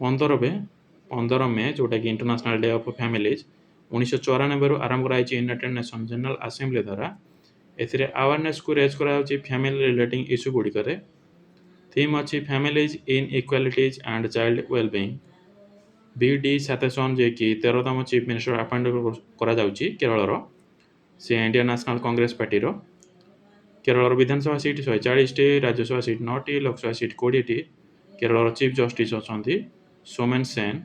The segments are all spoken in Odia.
15 ମେ ଯେଉଁଟାକି ଇଣ୍ଟରନ୍ୟାସନାଲ୍ ଡେ ଅଫ୍ ଫ୍ୟାମିଲିଜ୍ 1994 ଆରମ୍ଭ କରାଯାଇଛି ୟୁନାଇଟେଡ୍ ନେସନ୍ ଜେନେରାଲ୍ ଆସେମ୍ବଲି ଦ୍ୱାରା। ଏଥିରେ ଆୱାରନେସ୍କୁ ରେଜ୍ କରାଯାଉଛି ଫ୍ୟାମିଲି ରିଲେଟିଂ ଇସ୍ୟୁ ଗୁଡ଼ିକରେ। ଥିମ୍ ଅଛି families inequalities and child wellbeing. BD Satheesan ଯିଏକି 13ତମ ଚିଫ୍ ମିନିଷ୍ଟର ଆପଏଣ୍ଟ କରାଯାଉଛି କେରଳର, ସେ ଇଣ୍ଡିଆନ୍ ନ୍ୟାସନାଲ୍ କଂଗ୍ରେସ ପାର୍ଟିର। କେରଳର ବିଧାନସଭା ସିଟ୍ 140ଟି, ରାଜ୍ୟସଭା ସିଟ୍ 9ଟି, ଲୋକସଭା ସିଟ୍ 20ଟି। କେରଳର ଚିଫ୍ ଜଷ୍ଟିସ୍ ଅଛନ୍ତି ସୋମେନ୍ ସେନ୍,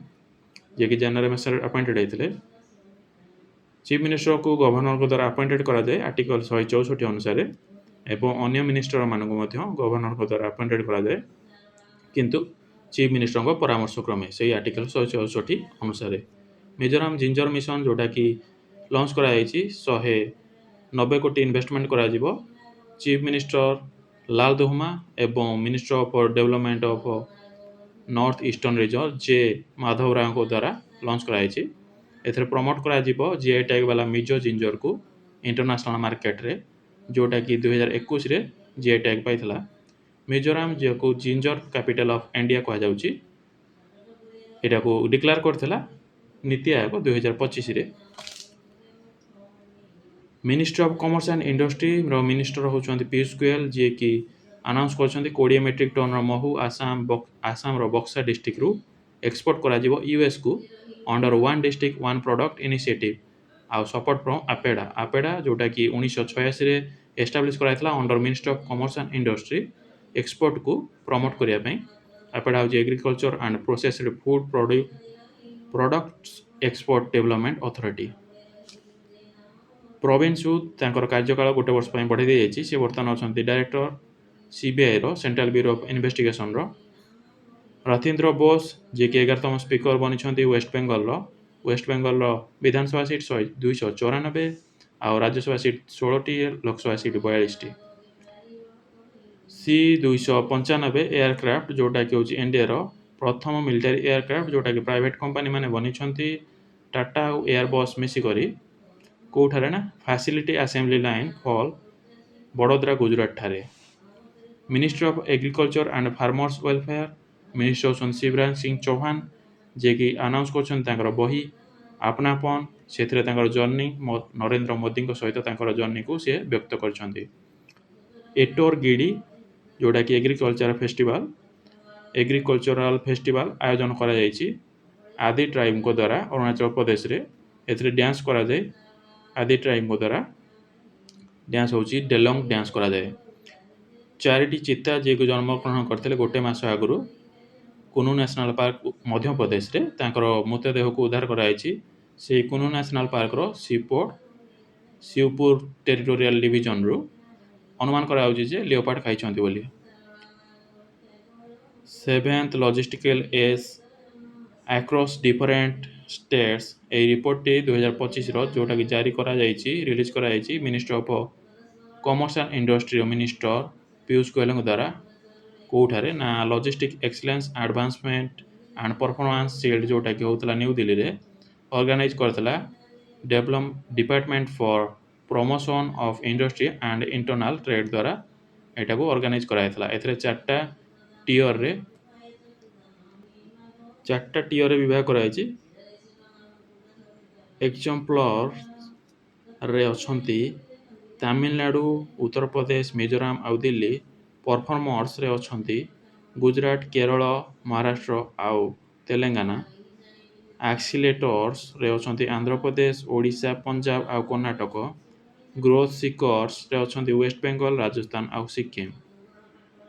ଯିଏକି ଜାନୁଆରୀ ମାସରେ ଆପଏଣ୍ଟେଡ୍ ହୋଇଥିଲେ। ଚିଫ୍ ମିନିଷ୍ଟରକୁ ଗଭର୍ଣ୍ଣରଙ୍କ ଦ୍ୱାରା ଆପଏଣ୍ଟେଡ୍ କରାଯାଏ ଆର୍ଟିକଲ୍ 164 ଅନୁସାରେ, ଏବଂ ଅନ୍ୟ ମିନିଷ୍ଟରମାନଙ୍କୁ ମଧ୍ୟ ଗଭର୍ଣ୍ଣରଙ୍କ ଦ୍ୱାରା ଆପଏଣ୍ଟେଡ୍ କରାଯାଏ, କିନ୍ତୁ ଚିଫ୍ ମିନିଷ୍ଟରଙ୍କ ପରାମର୍ଶ କ୍ରମେ ସେଇ ଆର୍ଟିକଲ୍ 164 ଅନୁସାରେ। ମିଜୋରାମ ଜିଞ୍ଜର ମିଶନ ଯେଉଁଟାକି ଲଞ୍ଚ କରାଯାଇଛି, 190 କୋଟି ଇନଭେଷ୍ଟମେଣ୍ଟ କରାଯିବ। ଚିଫ୍ ମିନିଷ୍ଟର ଲାଲ ଧୁମା ଏବଂ minister of development of north eastern region J Madhava ରାଓଙ୍କ ଦ୍ୱାରା ଲଞ୍ଚ କରାଯାଇଛି। ଏଥିରେ ପ୍ରମୋଟ୍ କରାଯିବ GI ଟ୍ୟାଗ୍ ବାଲା ମିଜୋ ଜିଞ୍ଜରକୁ ଇଣ୍ଟରନ୍ୟାସନାଲ୍ ମାର୍କେଟରେ, ଯେଉଁଟାକି 2021ରେ GI ଟ୍ୟାଗ୍ ପାଇଥିଲା। ମିଜୋରାମ ଯାହାକୁ ଜିଞ୍ଜର କ୍ୟାପିଟାଲ୍ ଅଫ୍ ଇଣ୍ଡିଆ କୁହାଯାଉଛି, ଏଟାକୁ ଡିକ୍ଲେୟାର କରିଥିଲା ନୀତି ଆୟୋଗ 2025ରେ। ମିନିଷ୍ଟ୍ରି ଅଫ୍ କମର୍ସ ଆଣ୍ଡ ଇଣ୍ଡଷ୍ଟ୍ରିର ମିନିଷ୍ଟର ହେଉଛନ୍ତି ପୀୟୁଷ ଗୋୟଲ, ଯିଏକି ଆନାଉନ୍ସ କରିଛନ୍ତି 20 ମେଟ୍ରିକ୍ ଟନ୍ର ମହୁ ଆସାମର ବକ୍ସା ଡିଷ୍ଟ୍ରିକ୍ଟରୁ ଏକ୍ସପୋର୍ଟ କରାଯିବ ୟୁଏସ୍କୁ under one district one product initiative ଆଉ ସପୋର୍ଟ ଫ୍ରମ୍ ଆପେଡ଼ା ଯେଉଁଟାକି 1986ରେ ଏଷ୍ଟାବ୍ଲିଶ୍ କରାଯାଇଥିଲା under ministry of commerce and industry ଏକ୍ସପୋର୍ଟକୁ ପ୍ରମୋଟ୍ କରିବା ପାଇଁ। ଆପେଡ଼ା ହେଉଛି agriculture and processed food products export development authority. Praveen Sood ତାଙ୍କର କାର୍ଯ୍ୟକାଳ ଗୋଟେ ବର୍ଷ ପାଇଁ ବଢ଼ାଇ ଦିଆଯାଇଛି। ସେ ବର୍ତ୍ତମାନ ଅଛନ୍ତି ଡାଇରେକ୍ଟର CBIର ସେଣ୍ଟ୍ରାଲ ବ୍ୟୁରୋ ଅଫ୍ ଇନଭେଷ୍ଟିଗେସନର। ରଥୀନ୍ଦ୍ର ବୋଷ ଯିଏକି 11ତମ ସ୍ପିକର ବନିଛନ୍ତି ୱେଷ୍ଟବେଙ୍ଗଲର ବିଧାନସଭା ସିଟ୍ 294 ଆଉ ରାଜ୍ୟସଭା ସିଟ୍ 16ଟି, ଲୋକସଭା ସିଟ୍ 42ଟି। C-295 ଏୟାରକ୍ରାଫ୍ଟ ଯେଉଁଟାକି ହେଉଛି ଇଣ୍ଡିଆର ପ୍ରଥମ ମିଲିଟାରୀ ଏୟାରକ୍ରାଫ୍ଟ, ଯେଉଁଟାକି ପ୍ରାଇଭେଟ୍ କମ୍ପାନୀମାନେ ବନିଛନ୍ତି ଟାଟା ଆଉ ଏୟାରବସ୍ ମିଶିକରି। କେଉଁଠାରେ ନା ଫାସିଲିଟି ଆସେମ୍ବଲି ଲାଇନ୍ ଫଲ୍, ବଡୋଦ୍ରା, ଗୁଜରାଟଠାରେ। Ministry of agriculture and farmers welfare minister ହେଉଛନ୍ତି ଶିବରାଜ ସିଂ ଚୌହାନ, ଯିଏକି ଆନାଉନ୍ସ କରିଛନ୍ତି ତାଙ୍କର ବହି ଆପନାପନ୍, ସେଥିରେ ତାଙ୍କର ଜର୍ଣ୍ଣି ନରେନ୍ଦ୍ର ମୋଦିଙ୍କ ସହିତ ତାଙ୍କର ଜର୍ଣ୍ଣିକୁ ସେ ବ୍ୟକ୍ତ କରିଛନ୍ତି। ଏଟୋର ଗିଡି ଯେଉଁଟାକି ଏଗ୍ରିକଲଚରାଲ ଫେଷ୍ଟିଭାଲ ଆୟୋଜନ କରାଯାଇଛି ଆଦି ଟ୍ରାଇବଙ୍କ ଦ୍ୱାରା ଅରୁଣାଚଳ ପ୍ରଦେଶରେ। ଏଥିରେ ଡ୍ୟାନ୍ସ କରାଯାଏ, ଆଦି ଟ୍ରାଇବଙ୍କ ଦ୍ୱାରା ଡ୍ୟାନ୍ସ ହେଉଛି ଡେଲଙ୍ଗ ଡ୍ୟାନ୍ସ କରାଯାଏ। 4ଟି ଚିତା ଯିଏକୁ ଜନ୍ମଗ୍ରହଣ କରିଥିଲେ ଗୋଟେ ମାସ ଆଗରୁ କୁନୁ ନ୍ୟାସନାଲ୍ ପାର୍କ ମଧ୍ୟପ୍ରଦେଶରେ, ତାଙ୍କର ମୃତଦେହକୁ ଉଦ୍ଧାର କରାଯାଇଛି ସେହି କୁନୁ ନ୍ୟାସନାଲ୍ ପାର୍କର ଶିବପୁର ଟେରିଟୋରିଆଲ ଡିଭିଜନରୁ। ଅନୁମାନ କରାଯାଉଛି ଯେ ଲିଓପାର୍ଡ ଖାଇଛନ୍ତି ବୋଲି। 7th logistical ease across different states, ଏହି ରିପୋର୍ଟଟି 2025ର ଯେଉଁଟାକି ଜାରି କରାଯାଇଛି, ରିଲିଜ୍ କରାଯାଇଛି ମିନିଷ୍ଟ୍ରି ଅଫ୍ କମର୍ସ ଆଣ୍ଡ ଇଣ୍ଡଷ୍ଟ୍ରିର ମିନିଷ୍ଟର ପୀୟୁଷ ଗୋୟଲଙ୍କ ଦ୍ୱାରା। କେଉଁଠାରେ ନା logistic excellence advancement and performance shield ଯେଉଁଟାକି ହେଉଥିଲା ନ୍ୟୁ ଦିଲ୍ଲୀରେ, ଅର୍ଗାନାଇଜ୍ କରିଥିଲା department for promotion of industry and internal trade ଦ୍ୱାରା ଏଟାକୁ ଅର୍ଗାନାଇଜ୍ କରାଯାଇଥିଲା। ଏଥିରେ 4ଟା ଟିଅରରେ ବିଭାଗ କରାଯାଇଛି। ଏକ୍ଜାମ୍ପଲରେ ଅଛନ୍ତି ତାମିଲନାଡୁ, ଉତ୍ତରପ୍ରଦେଶ, ମିଜୋରାମ ଆଉ ଦିଲ୍ଲୀ। ପରଫର୍ମର୍ସରେ ଅଛନ୍ତି ଗୁଜରାଟ, କେରଳ, ମହାରାଷ୍ଟ୍ର ଆଉ ତେଲେଙ୍ଗାନା। ଆକ୍ସିଲେଟର୍ସରେ ଅଛନ୍ତି ଆନ୍ଧ୍ରପ୍ରଦେଶ, ଓଡ଼ିଶା, ପଞ୍ଜାବ ଆଉ କର୍ଣ୍ଣାଟକ। ଗ୍ରୋଥ୍ ସିକର୍ସରେ ଅଛନ୍ତି ୱେଷ୍ଟବେଙ୍ଗଲ, ରାଜସ୍ଥାନ ଆଉ ସିକିମ୍।